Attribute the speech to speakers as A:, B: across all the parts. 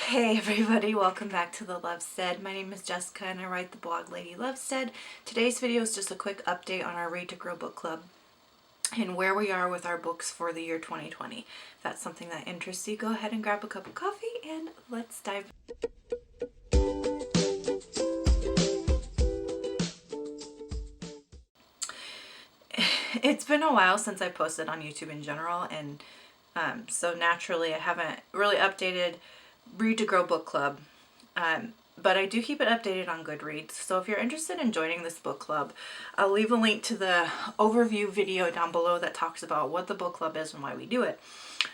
A: Hey everybody, welcome back to The Lovestead. My name is Jessica and I write the blog Lady Lovestead. Today's video is just a quick update on our Read to Grow book club and where we are with our books for the year 2020. If that's something that interests you, go ahead and grab a cup of coffee and let's dive. It's been a while since I posted on YouTube in general, and so naturally I haven't really updated Read to Grow book club, but I do keep it updated on Goodreads. So if you're interested in joining this book club, I'll leave a link to the overview video down below that talks about what the book club is and why we do it.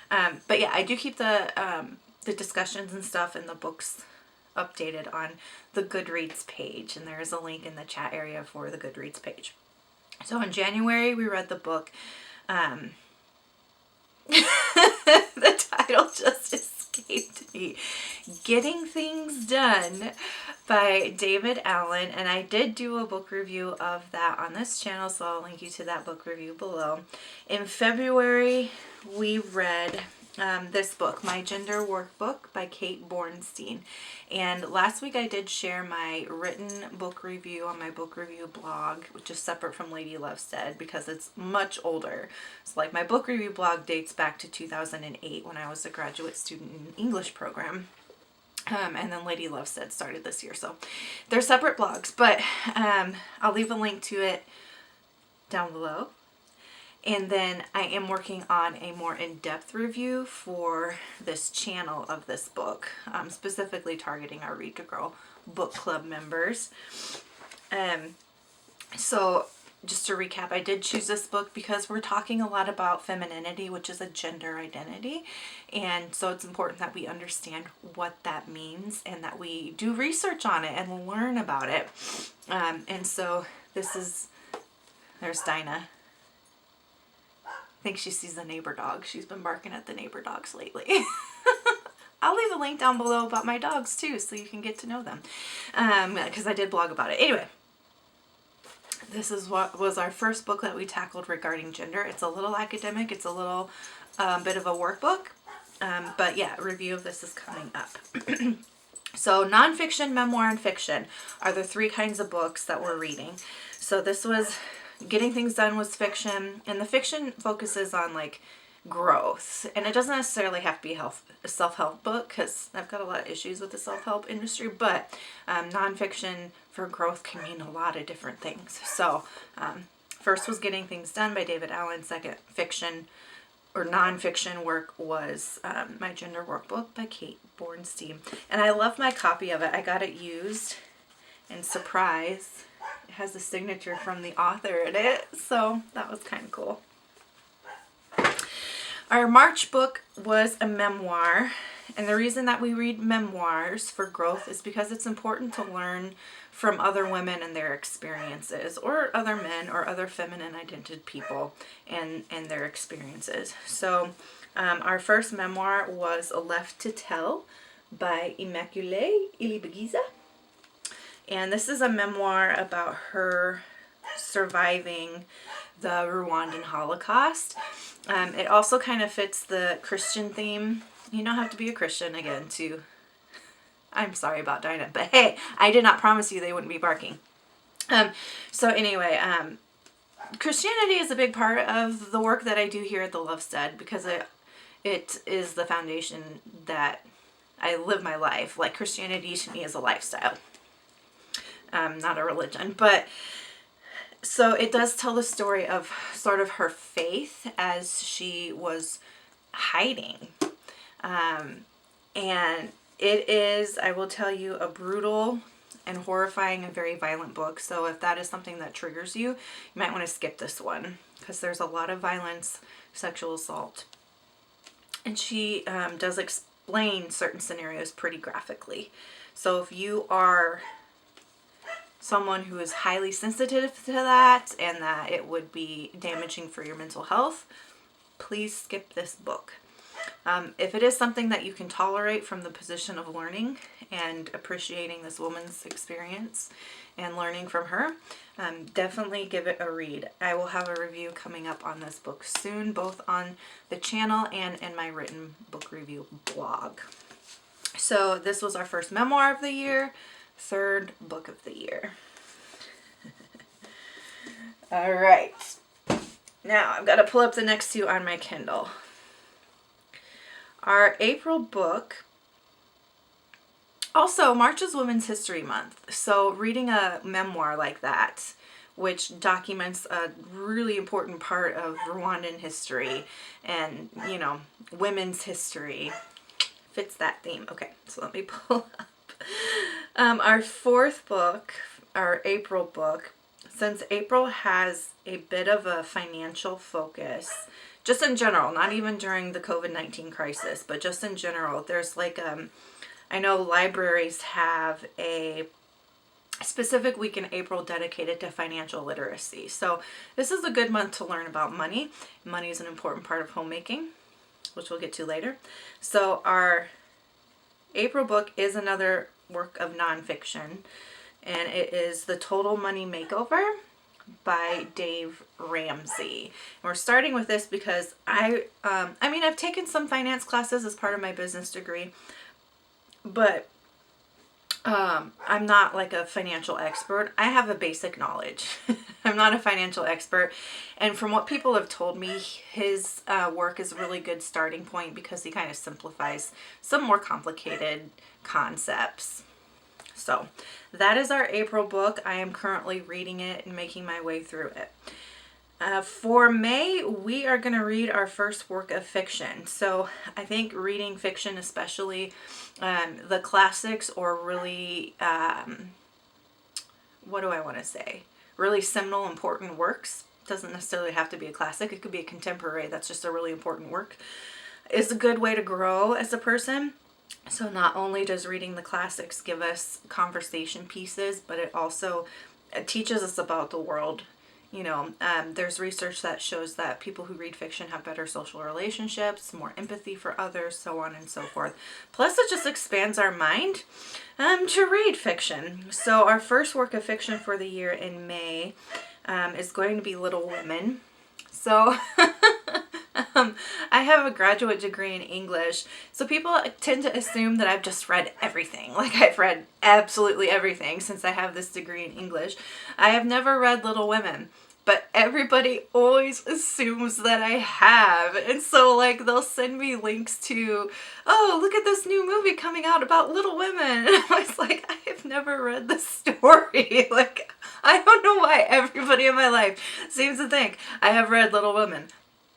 A: But yeah, I do keep the discussions and stuff and the books updated on the Goodreads page, and there is a link in the chat area for the Goodreads page. So in January we read the book, the title just escaped me, Getting Things Done by David Allen, and I did do a book review of that on this channel, so I'll link you to that book review below. In February we read this book, My Gender Workbook by Kate Bornstein, and last week I did share my written book review on my book review blog, which is separate from Lady Lovestead because it's much older. So like my book review blog dates back to 2008 when I was a graduate student in English program. And then Lady Lovestead started this year, so they're separate blogs, but I'll leave a link to it down below. And then I am working on a more in-depth review for this channel of this book, specifically targeting our Read to Grow book club members. So just to recap, I did choose this book because we're talking a lot about femininity, which is a gender identity. And so it's important that we understand what that means and that we do research on it and learn about it. And so this is, there's Dinah. I think she sees the neighbor dog. She's been barking at the neighbor dogs lately. I'll leave a link down below about my dogs too, so you can get to know them, because I did blog about it. Anyway, this is what was our first book that we tackled regarding gender. It's a little academic. It's a little bit of a workbook, but yeah, a review of this is coming up. So nonfiction, memoir, and fiction are the three kinds of books that we're reading. So this was Getting Things Done was fiction, and the fiction focuses on like growth, and it doesn't necessarily have to be a self-help book because I've got a lot of issues with the self-help industry, but nonfiction for growth can mean a lot of different things. So first was Getting Things Done by David Allen. Second fiction or nonfiction work was My Gender Workbook by Kate Bornstein, and I love my copy of it. I got it used, and surprise, it has a signature from the author in it, so that was kind of cool. Our March book was a memoir, and the reason that we read memoirs for growth is because it's important to learn from other women and their experiences, or other men or other feminine identified people and their experiences. So our first memoir was Left to Tell by Immaculée Ilibagiza. And this is a memoir about her surviving the Rwandan Holocaust. It also kind of fits the Christian theme. You don't have to be a Christian again to... I'm sorry about Dinah, but hey, I did not promise you they wouldn't be barking. So anyway, Christianity is a big part of the work that I do here at the Lovestead because it is the foundation that I live my life. Like, Christianity to me is a lifestyle. Not a religion, but so it does tell the story of sort of her faith as she was hiding, and it is, I will tell you, a brutal and horrifying and very violent book. So if that is something that triggers you, you might want to skip this one because there's a lot of violence, sexual assault, and she does explain certain scenarios pretty graphically. So if you are someone who is highly sensitive to that and that it would be damaging for your mental health, please skip this book. If it is something that you can tolerate from the position of learning and appreciating this woman's experience and learning from her, definitely give it a read. I will have a review coming up on this book soon, both on the channel and in my written book review blog. So this was our first memoir of the year, third book of the year. All right. Now I've got to pull up the next two on my Kindle. Our April book. Also, March is Women's History Month. So reading a memoir like that, which documents a really important part of Rwandan history and, you know, women's history, fits that theme. Okay, so let me pull up. Our fourth book, our April book, since April has a bit of a financial focus, just in general, not even during the COVID-19 crisis, but just in general, there's like, I know libraries have a specific week in April dedicated to financial literacy. So this is a good month to learn about money. Money is an important part of homemaking, which we'll get to later. So our April book is another work of nonfiction, and it is The Total Money Makeover by Dave Ramsey. And we're starting with this because I've taken some finance classes as part of my business degree, but I'm not like a financial expert. I have a basic knowledge. I'm not a financial expert. And from what people have told me, his work is a really good starting point because he kind of simplifies some more complicated concepts. So that is our April book. I am currently reading it and making my way through it. For May, we are going to read our first work of fiction. So I think reading fiction, especially the classics, or really, what do I want to say? Really seminal, important works. Doesn't necessarily have to be a classic. It could be a contemporary. That's just a really important work. Is a good way to grow as a person. So not only does reading the classics give us conversation pieces, but it also teaches us about the world. You know, there's research that shows that people who read fiction have better social relationships, more empathy for others, so on and so forth. Plus, it just expands our mind to read fiction. So our first work of fiction for the year in May is going to be Little Women. So I have a graduate degree in English, so people tend to assume that I've just read everything. Like, I've read absolutely everything since I have this degree in English. I have never read Little Women, but everybody always assumes that I have. And so, like, they'll send me links to, oh, look at this new movie coming out about Little Women. And I was like, I have never read the story. Like, I don't know why everybody in my life seems to think I have read Little Women,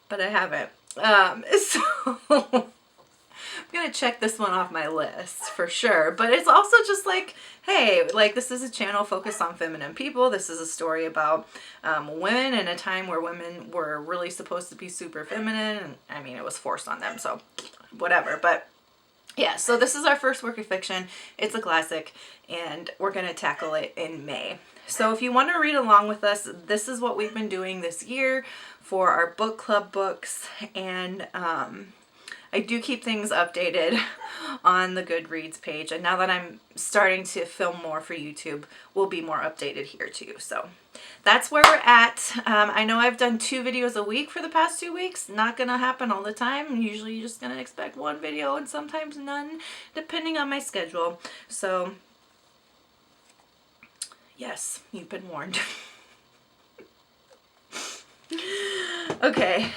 A: but I haven't. So I'm gonna check this one off my list for sure. But it's also just like, hey, like, this is a channel focused on feminine people. This is a story about women in a time where women were really supposed to be super feminine, and I mean, it was forced on them, so whatever. But yeah, so this is our first work of fiction. It's a classic, and we're gonna tackle it in May. So if you want to read along with us, this is what we've been doing this year for our book club books, and I do keep things updated on the Goodreads page, and now that I'm starting to film more for YouTube, we'll be more updated here too. So that's where we're at. I know I've done 2 videos a week for the past 2 weeks. Not gonna happen all the time. Usually you're just gonna expect 1 video and sometimes none, depending on my schedule. So yes, you've been warned. Okay,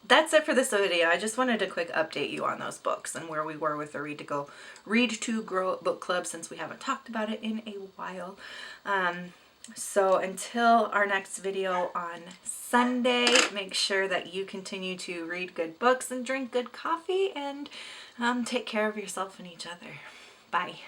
A: that's it for this video. I just wanted to quick update you on those books and where we were with the Read to Grow book club, since we haven't talked about it in a while. So until our next video on Sunday, make sure that you continue to read good books and drink good coffee, and take care of yourself and each other. Bye.